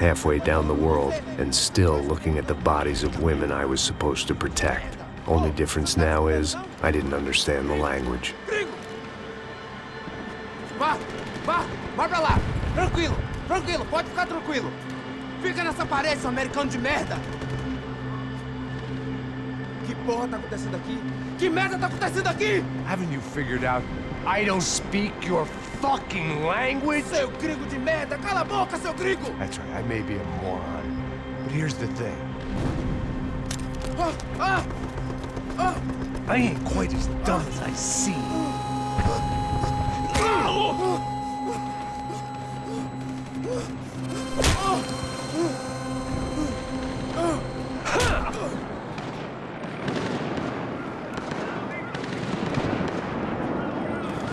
halfway down the world, and still looking at the bodies of women I was supposed to protect. Only difference now is, I didn't understand the language. Vá pra lá! Tranquilo, pode ficar tranquilo! Fica nessa parede, seu americano de merda! Que porra tá acontecendo aqui? Que merda tá acontecendo aqui? Haven't you figured out I don't speak your fucking language? Seu gringo de merda! Cala a boca, seu gringo! That's right, I may be a moron, but here's the thing. I ain't quite as dumb as I seem.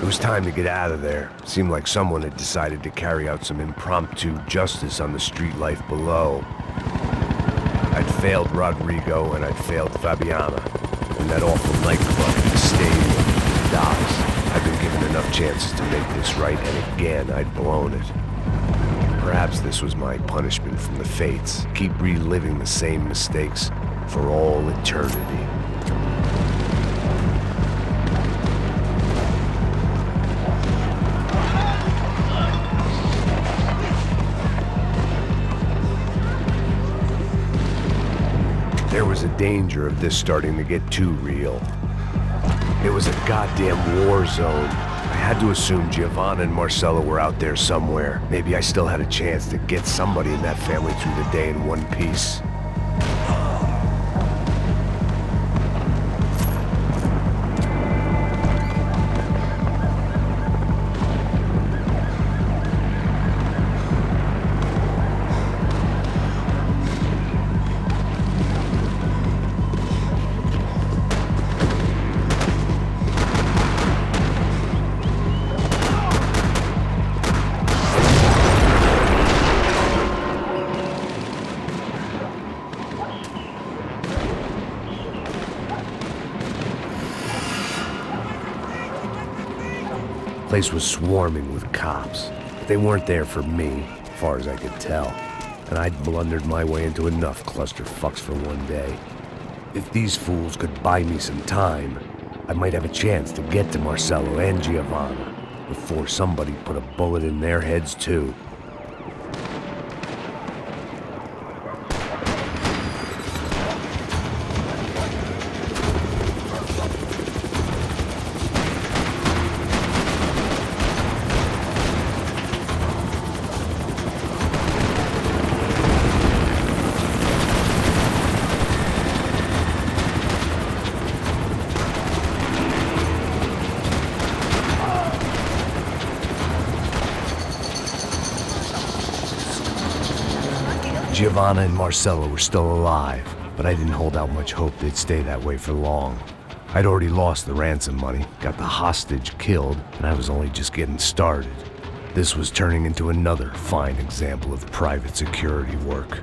It was time to get out of there. Seemed like someone had decided to carry out some impromptu justice on the street life below. I'd failed Rodrigo and I'd failed Fabiana. And that awful nightclub, the stadium, the docks. I'd been given enough chances to make this right, and again, I'd blown it. Perhaps this was my punishment from the fates. Keep reliving the same mistakes for all eternity. There was a danger of this starting to get too real. It was a goddamn war zone. I had to assume Giovanna and Marcella were out there somewhere. Maybe I still had a chance to get somebody in that family through the day in one piece. The place was swarming with cops. But they weren't there for me, as far as I could tell. And I'd blundered my way into enough clusterfucks for one day. If these fools could buy me some time, I might have a chance to get to Marcello and Giovanna before somebody put a bullet in their heads too. Giovanna and Marcella were still alive, but I didn't hold out much hope they'd stay that way for long. I'd already lost the ransom money, got the hostage killed, and I was only just getting started. This was turning into another fine example of private security work.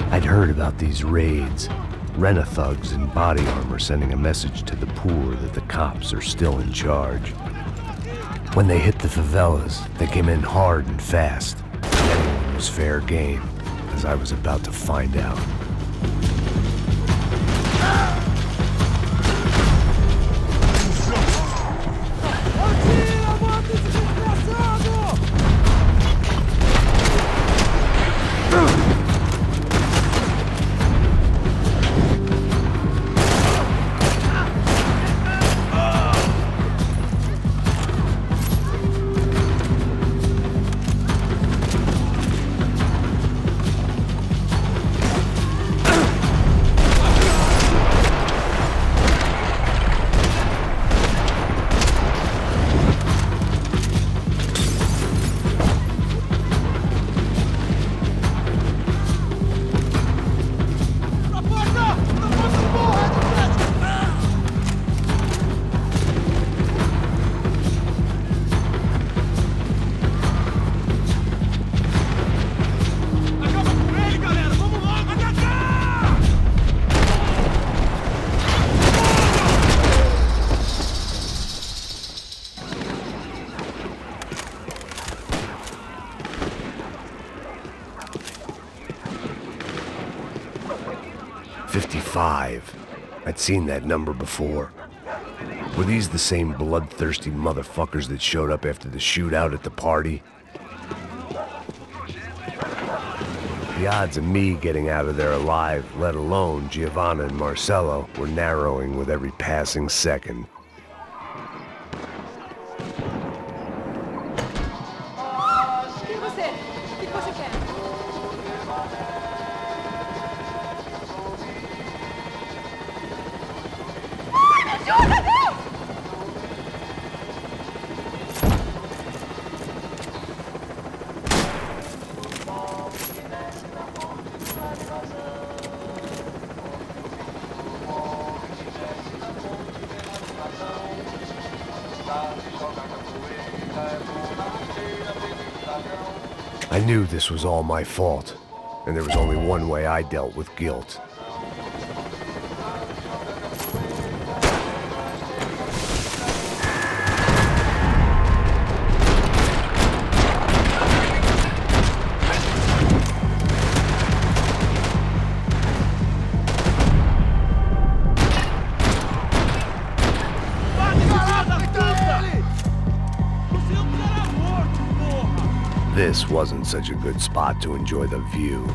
I'd heard about these raids, rent-a-thugs in body armor sending a message to the poor that the cops are still in charge. When they hit the favelas, they came in hard and fast. Anyone was fair game, as I was about to find out. 55. I'd seen that number before. Were these the same bloodthirsty motherfuckers that showed up after the shootout at the party? The odds of me getting out of there alive, let alone Giovanna and Marcello, were narrowing with every passing second. I knew this was all my fault, and there was only one way I dealt with guilt. This wasn't such a good spot to enjoy the view.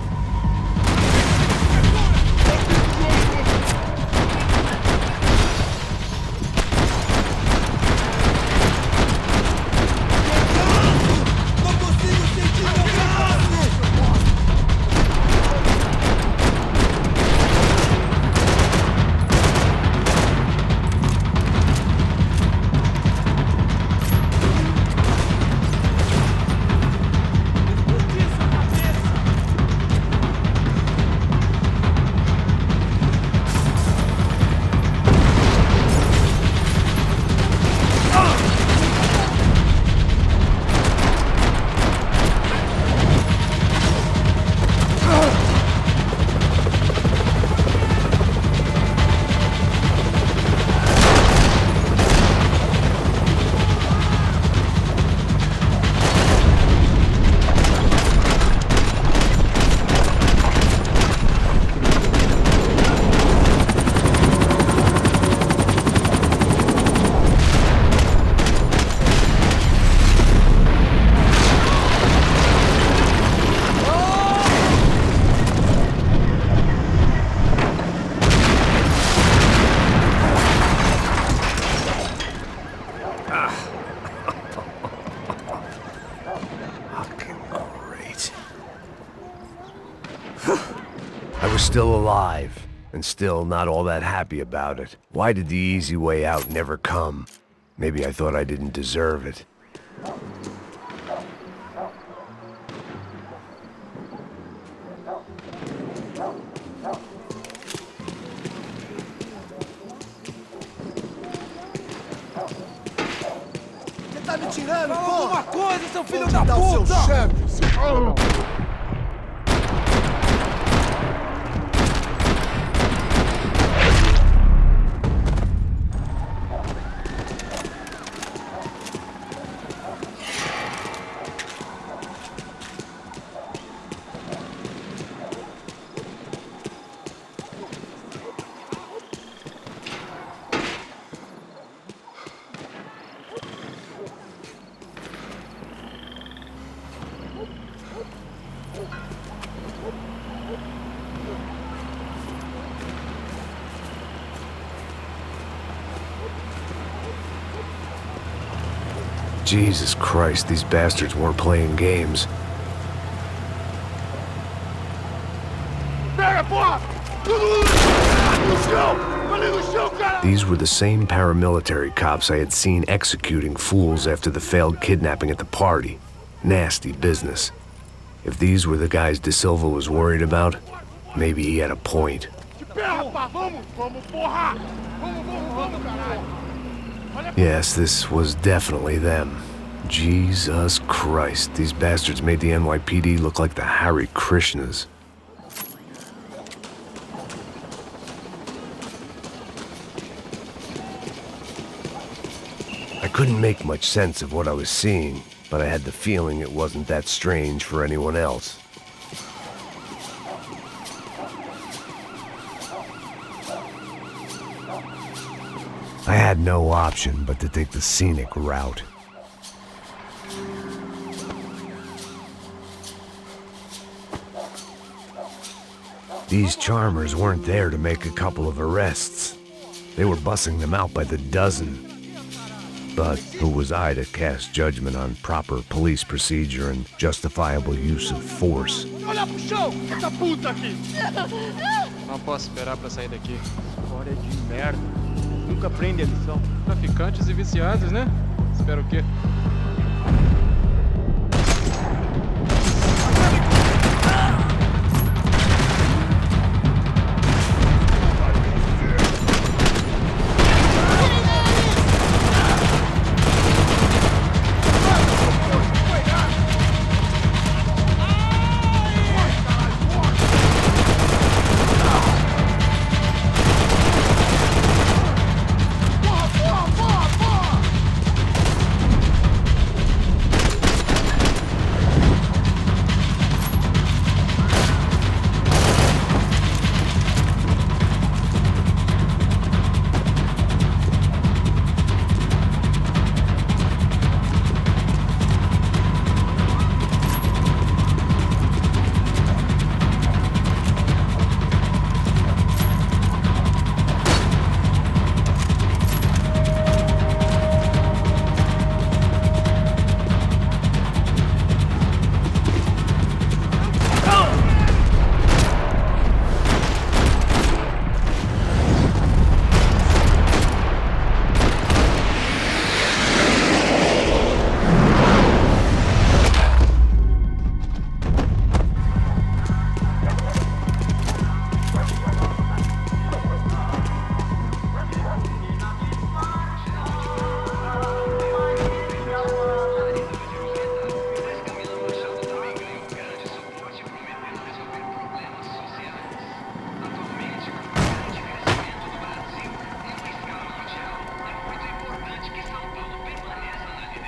Still alive, and still not all that happy about it. Why did the easy way out never come? Maybe I thought I didn't deserve it. Você tá me tirando, porra! Alguma coisa, seu filho da puta! Jesus Christ, these bastards weren't playing games. These were the same paramilitary cops I had seen executing fools after the failed kidnapping at the party. Nasty business. If these were the guys De Silva was worried about, maybe he had a point. Yes, this was definitely them. Jesus Christ, these bastards made the NYPD look like the Hare Krishnas. I couldn't make much sense of what I was seeing, but I had the feeling it wasn't that strange for anyone else. had no option but to take the scenic route. These charmers weren't there to make a couple of arrests. They were bussing them out by the dozen. But who was I to cast judgment on proper police procedure and justifiable use of force? Olha pro chão, essa puta aqui! Não posso esperar pra sair daqui. História de merda. Nunca aprende a lição. Traficantes e viciados, né? Espera o quê?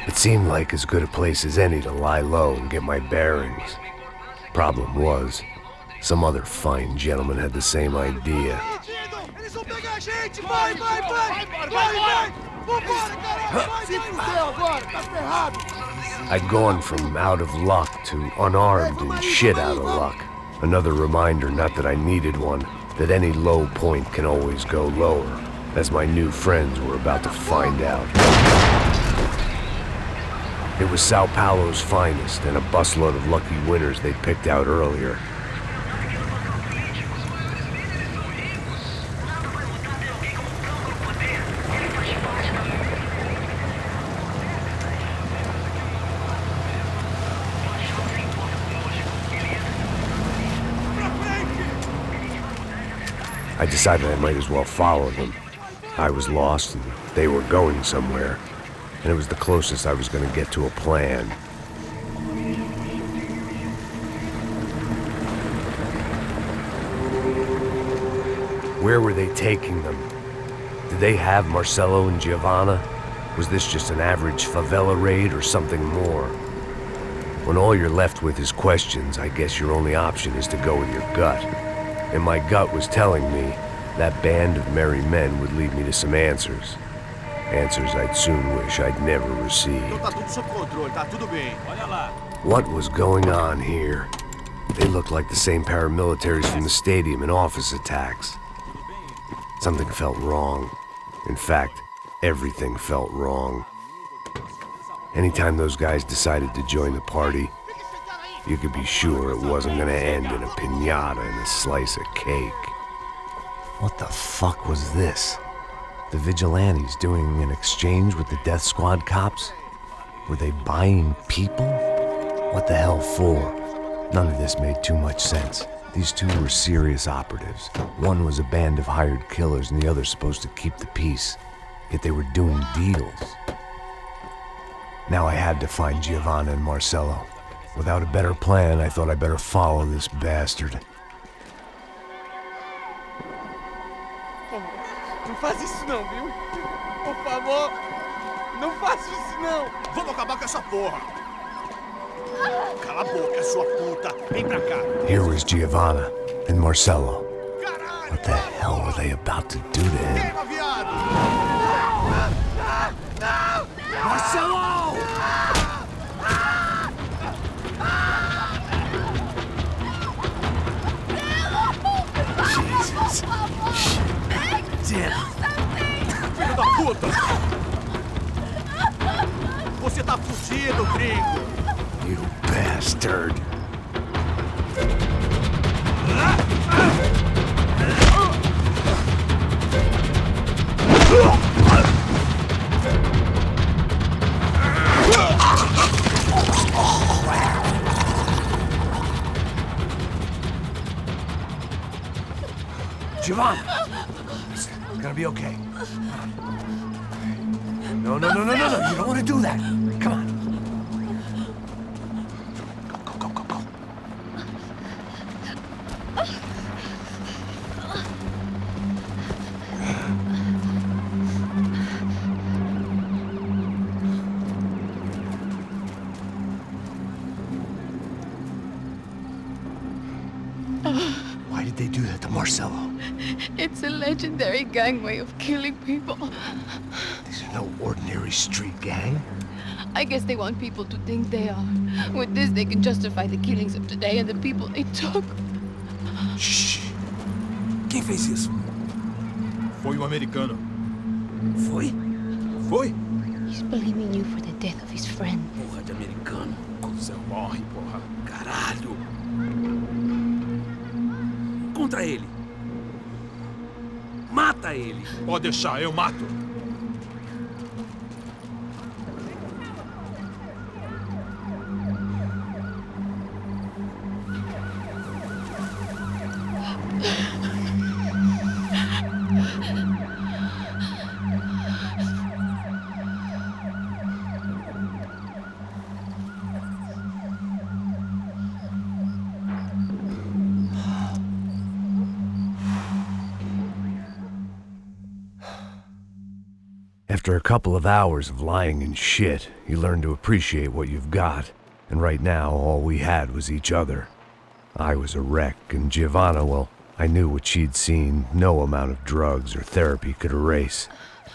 It seemed like as good a place as any to lie low and get my bearings. Problem was, some other fine gentleman had the same idea. Eles vão pegar a gente! Vai, vai, vai! Vai, vai! Vambora, caralho! Se fudeu agora, tá ferrado! I'd gone from out of luck to unarmed and shit out of luck. Another reminder, not that I needed one, that any low point can always go lower, as my new friends were about to find out. It was Sao Paulo's finest and a busload of lucky winners they'd picked out earlier. I decided I might as well follow them. I was lost and they were going somewhere, and it was the closest I was going to get to a plan. Where were they taking them? Did they have Marcelo and Giovanna? Was this just an average favela raid or something more? When all you're left with is questions, I guess your only option is to go with your gut. And my gut was telling me that band of merry men would lead me to some answers. Answers I'd soon wish I'd never received. Tá tudo sob controle, tá tudo bem. Olha lá. What was going on here? They looked like the same paramilitaries from the stadium in office attacks. Something felt wrong. In fact, everything felt wrong. Anytime those guys decided to join the party, you could be sure it wasn't gonna end in a piñata and a slice of cake. What the fuck was this? The vigilantes doing an exchange with the death squad cops? Were they buying people? What the hell for? None of this made too much sense. These two were serious operatives. One was a band of hired killers and the other supposed to keep the peace. Yet they were doing deals. Now I had to find Giovanna and Marcelo. Without a better plan, I thought I'd better follow this bastard. Não faz isso não, viu? Por favor, não faça isso não! Vamos acabar com essa porra! Cala a boca, sua puta! Vem pra cá! Here was Giovanna and Marcelo. What the hell were they about to do to him? Queima, viado! Marcelo! Jesus. Damn. Filho da puta! Você tá fudido, gringo! You bastard. Giovanna! It's gonna be okay. No. You don't want to do that. Come on. Go. Why did they do that to Marcelo? It's a legendary gang way of killing people. These are no ordinary street gang. I guess they want people to think they are. With this, they can justify the killings of today and the people they took. Shh. Quem fez isso? Foi um americano. Foi? He's blaming you for the death of his friend. Porra de americano. Você morre, porra. Caralho. Contra ele. Mata ele. Pode deixar, eu mato. After a couple of hours of lying in shit, you learn to appreciate what you've got. And right now, all we had was each other. I was a wreck, and Giovanna, well, I knew what she'd seen no amount of drugs or therapy could erase.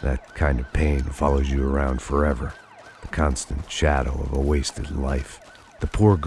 That kind of pain follows you around forever. The constant shadow of a wasted life. The poor